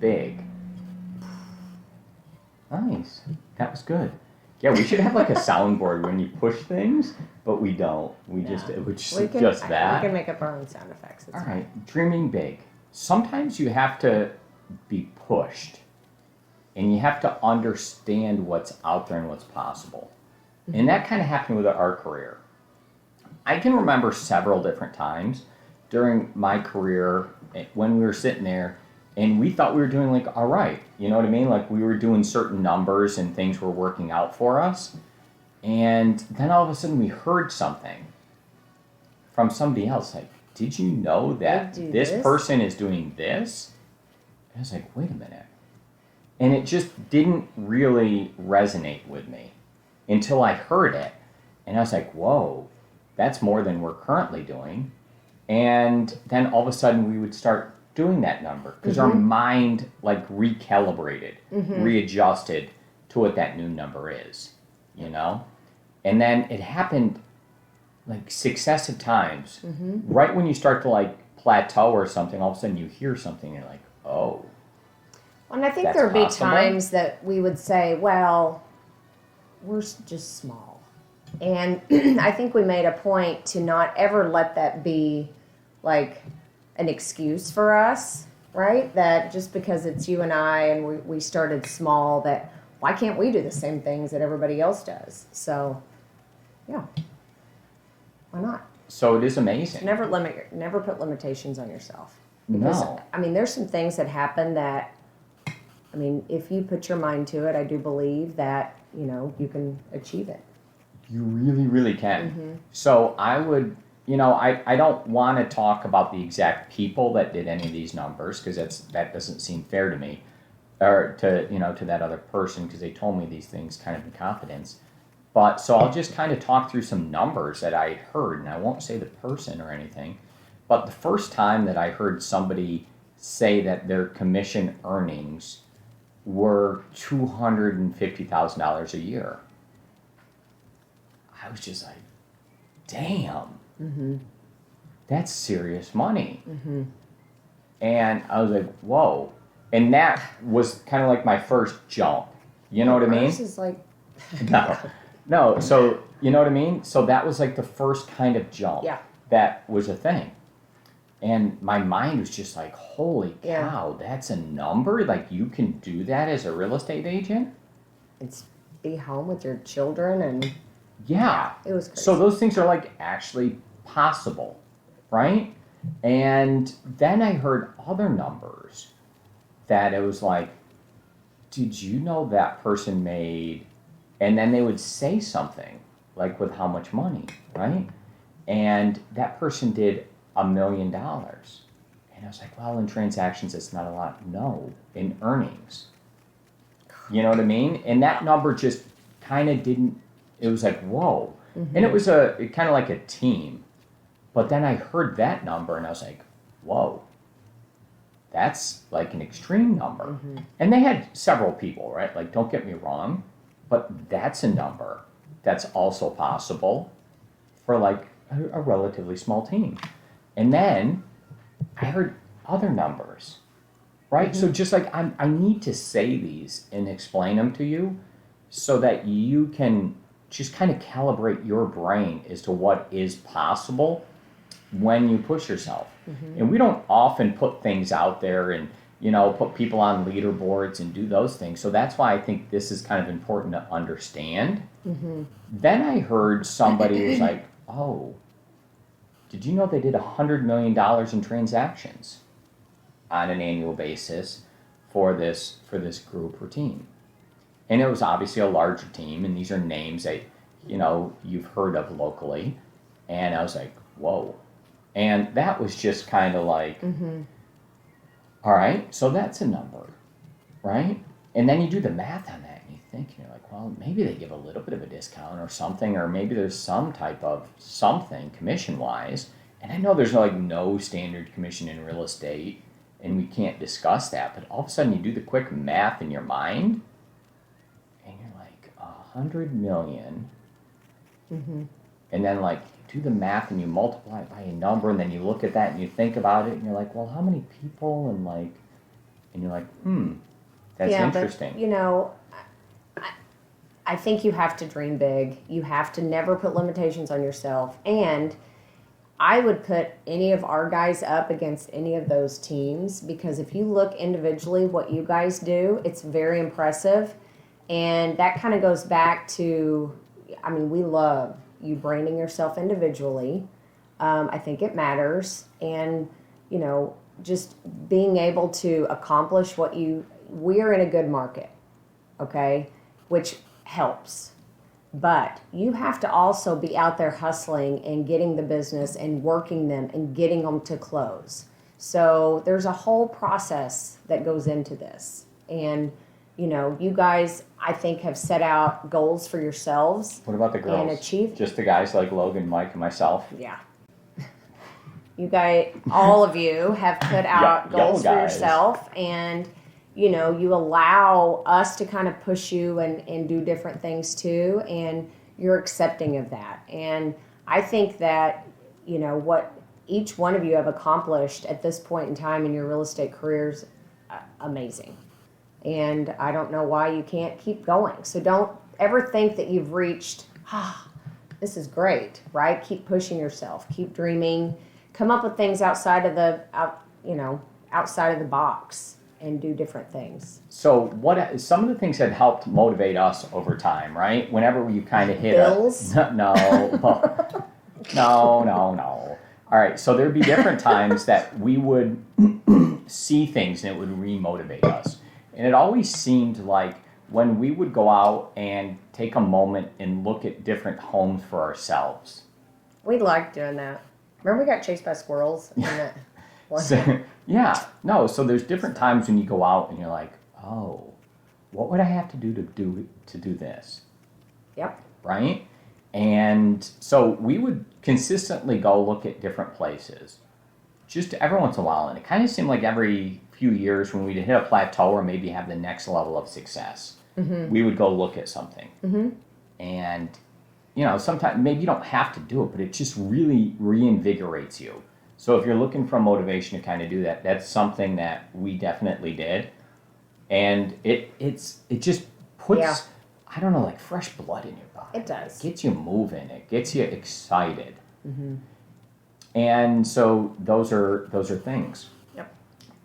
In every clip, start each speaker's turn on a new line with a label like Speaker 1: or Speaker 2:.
Speaker 1: big. Nice. That was good. Yeah, we should have like a soundboard when you push things, but we don't. We just that.
Speaker 2: We can make up our own sound effects.
Speaker 1: All right, dreaming big. Sometimes you have to be pushed, and you have to understand what's out there and what's possible. Mm-hmm. And that kind of happened with our career. I can remember several different times during my career when we were sitting there and we thought we were doing like all right, you know what I mean? Like we were doing certain numbers and things were working out for us. And then all of a sudden we heard something from somebody else like, did you know that this person is doing this? And I was like, wait a minute. And it just didn't really resonate with me until I heard it. And I was like, whoa, that's more than we're currently doing. And then all of a sudden we would start doing that number because our mind like recalibrated, readjusted to what that new number is, you know? And then it happened like successive times. Right when you start to like plateau or something, all of a sudden you hear something and you're like, oh.
Speaker 2: And I think there would be times that we would say, well, we're just small. And I think we made a point to not ever let that be like an excuse for us, right? That just because it's you and I and we started small, that why can't we do the same things that everybody else does? So, yeah, why not?
Speaker 1: So it is amazing.
Speaker 2: Never put limitations on yourself. Because,
Speaker 1: no.
Speaker 2: I mean, there's some things that happen that, I mean, if you put your mind to it, I do believe that, you know, you can achieve it.
Speaker 1: You really, really can. So I would, you know, I don't want to talk about the exact people that did any of these numbers because that doesn't seem fair to me or to, you know, to that other person because they told me these things kind of in confidence. But so I'll just kind of talk through some numbers that I heard, and I won't say the person or anything. But the first time that I heard somebody say that their commission earnings were $250,000 a year, I was just like, damn, that's serious money. And I was like, whoa. And that was kind of like my first jump. You know what I mean?
Speaker 2: This is like...
Speaker 1: No. So, you know what I mean? So that was like the first kind of jump.
Speaker 2: Yeah.
Speaker 1: That was a thing. And my mind was just like, holy cow, that's a number? Like you can do that as a real estate agent?
Speaker 2: It's be home with your children and...
Speaker 1: Yeah.
Speaker 2: It was crazy.
Speaker 1: So those things are like actually possible, right? And then I heard other numbers that it was like, did you know that person made, and then they would say something like with how much money, right? And that person did $1 million. And I was like, well, in transactions, it's not a lot. No, in earnings. You know what I mean? And that number just kind of didn't, it was like, whoa. And it was kind of like a team. But then I heard that number and I was like, whoa, that's like an extreme number. And they had several people, right? Like, don't get me wrong, but that's a number that's also possible for like a relatively small team. And then I heard other numbers, right? So just like I need to say these and explain them to you so that you can just kind of calibrate your brain as to what is possible when you push yourself. And we don't often put things out there and, you know, put people on leaderboards and do those things. So that's why I think this is kind of important to understand. Then I heard somebody was like, oh, did you know they did $100 million in transactions on an annual basis for this group or team? And it was obviously a larger team, and these are names that, you know, you've heard of locally. And I was like, whoa. And that was just kind of like, all right, so that's a number, right? And then you do the math on that, and you think, you're like, well, maybe they give a little bit of a discount or something, or maybe there's some type of something commission-wise. And I know there's no standard commission in real estate, and we can't discuss that, but all of a sudden you do the quick math in your mind, and you're like, $100 million, and then like do the math and you multiply it by a number, and then you look at that and you think about it and you're like, well, how many people, and like, And you're like, that's interesting.
Speaker 2: But, I think you have to dream big. You have to never put limitations on yourself. And I would put any of our guys up against any of those teams, because if you look individually what you guys do, it's very impressive. And that kind of goes back to, we love you branding yourself individually. I think it matters. And, just being able to accomplish we're in a good market, okay, which helps. But you have to also be out there hustling and getting the business and working them and getting them to close. So there's a whole process that goes into this. And, you guys, I think, have set out goals for yourselves.
Speaker 1: What about the girls?
Speaker 2: And achieved.
Speaker 1: Just the guys like Logan, Mike, and myself?
Speaker 2: Yeah. You guys, all of you have put out goals for yourself, and you allow us to kind of push you and do different things too, and you're accepting of that. And I think that what each one of you have accomplished at this point in time in your real estate careers, amazing. And I don't know why you can't keep going. So don't ever think that you've reached, this is great, right? Keep pushing yourself, keep dreaming. Come up with things outside of the box and do different things.
Speaker 1: So some of the things that helped motivate us over time, right? Whenever you kind of hit
Speaker 2: Bills?
Speaker 1: No. All right. So there'd be different times that we would see things and it would re-motivate us. And it always seemed like when we would go out and take a moment and look at different homes for ourselves.
Speaker 2: We liked doing that. Remember we got chased by squirrels?
Speaker 1: So there's different times when you go out and you're like, oh, what would I have to do to do this?
Speaker 2: Yep.
Speaker 1: Right? And so we would consistently go look at different places, just every once in a while. And it kind of seemed like every few years when we'd hit a plateau or maybe have the next level of success, we would go look at something. And sometimes maybe you don't have to do it, but it just really reinvigorates you. So if you're looking for motivation to kind of do that, that's something that we definitely did. And it just puts, I don't know, like fresh blood in your body.
Speaker 2: It does.
Speaker 1: It gets you moving. It gets you excited. And so those are things.
Speaker 2: Yep.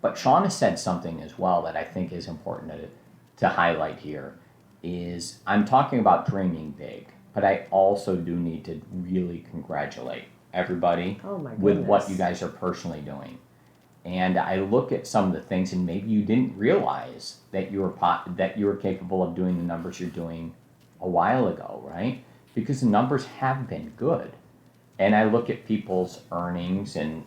Speaker 1: But Shauna said something as well that I think is important to highlight here is I'm talking about dreaming big. But I also do need to really congratulate everybody with what you guys are personally doing. And I look at some of the things, and maybe you didn't realize that you were capable of doing the numbers you're doing a while ago, right? Because the numbers have been good. And I look at people's earnings, and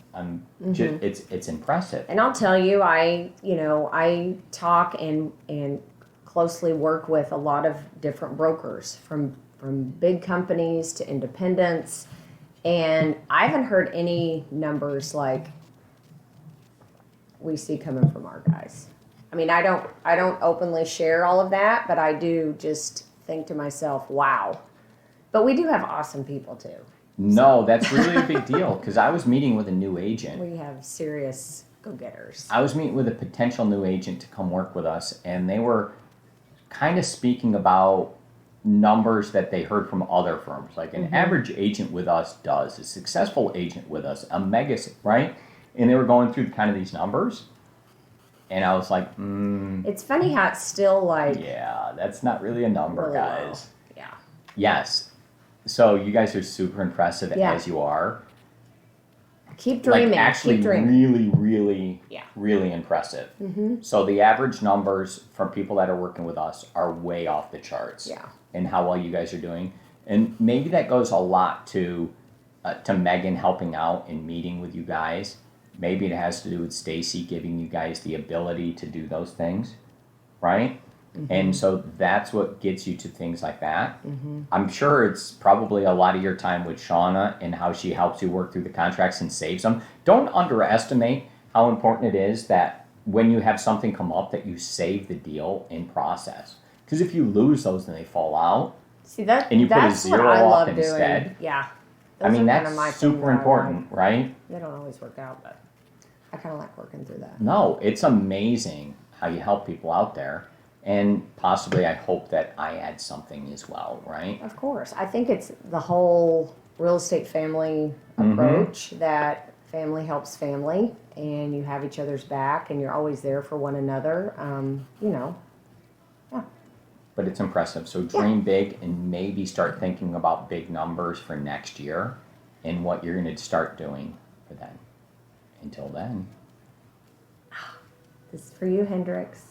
Speaker 1: it's impressive.
Speaker 2: And I'll tell you, I talk and closely work with a lot of different brokers from big companies to independents, and I haven't heard any numbers like we see coming from our guys. I don't openly share all of that, but I do just think to myself, wow. But we do have awesome people too.
Speaker 1: No, that's really a big deal, because I was meeting with a new agent.
Speaker 2: We have serious go-getters.
Speaker 1: I was meeting with a potential new agent to come work with us, and they were kind of speaking about numbers that they heard from other firms, like an average agent with us does, a successful agent with us, a mega, right? And they were going through kind of these numbers, and I was like,
Speaker 2: It's funny how it's still like...
Speaker 1: Yeah, that's not really a number,
Speaker 2: really
Speaker 1: guys.
Speaker 2: Low. Yeah.
Speaker 1: Yes. So you guys are super impressive as you are.
Speaker 2: Keep dreaming.
Speaker 1: Like actually
Speaker 2: keep dreaming.
Speaker 1: really impressive. So the average numbers from people that are working with us are way off the charts.
Speaker 2: Yeah.
Speaker 1: And how well you guys are doing. And maybe that goes a lot to Megan helping out and meeting with you guys. Maybe it has to do with Stacy giving you guys the ability to do those things, right? And so that's what gets you to things like that. I'm sure it's probably a lot of your time with Shauna and how she helps you work through the contracts and saves them. Don't underestimate how important it is that when you have something come up that you save the deal in process. Because if you lose those and they fall out,
Speaker 2: see that,
Speaker 1: and you put a
Speaker 2: that's
Speaker 1: zero
Speaker 2: what I
Speaker 1: up
Speaker 2: love
Speaker 1: instead.
Speaker 2: Doing. Yeah.
Speaker 1: I mean,
Speaker 2: Those are
Speaker 1: that's
Speaker 2: kinda my
Speaker 1: super
Speaker 2: things
Speaker 1: important, right?
Speaker 2: They don't always work out, but I kind of like working through that.
Speaker 1: No, it's amazing how you help people out there. And possibly I hope that I add something as well, right?
Speaker 2: Of course. I think it's the whole real estate family approach that family helps family and you have each other's back and you're always there for one another. You know, yeah.
Speaker 1: But it's impressive. So dream big and maybe start thinking about big numbers for next year and what you're going to start doing for then. Until then.
Speaker 2: This is for you, Hendrix.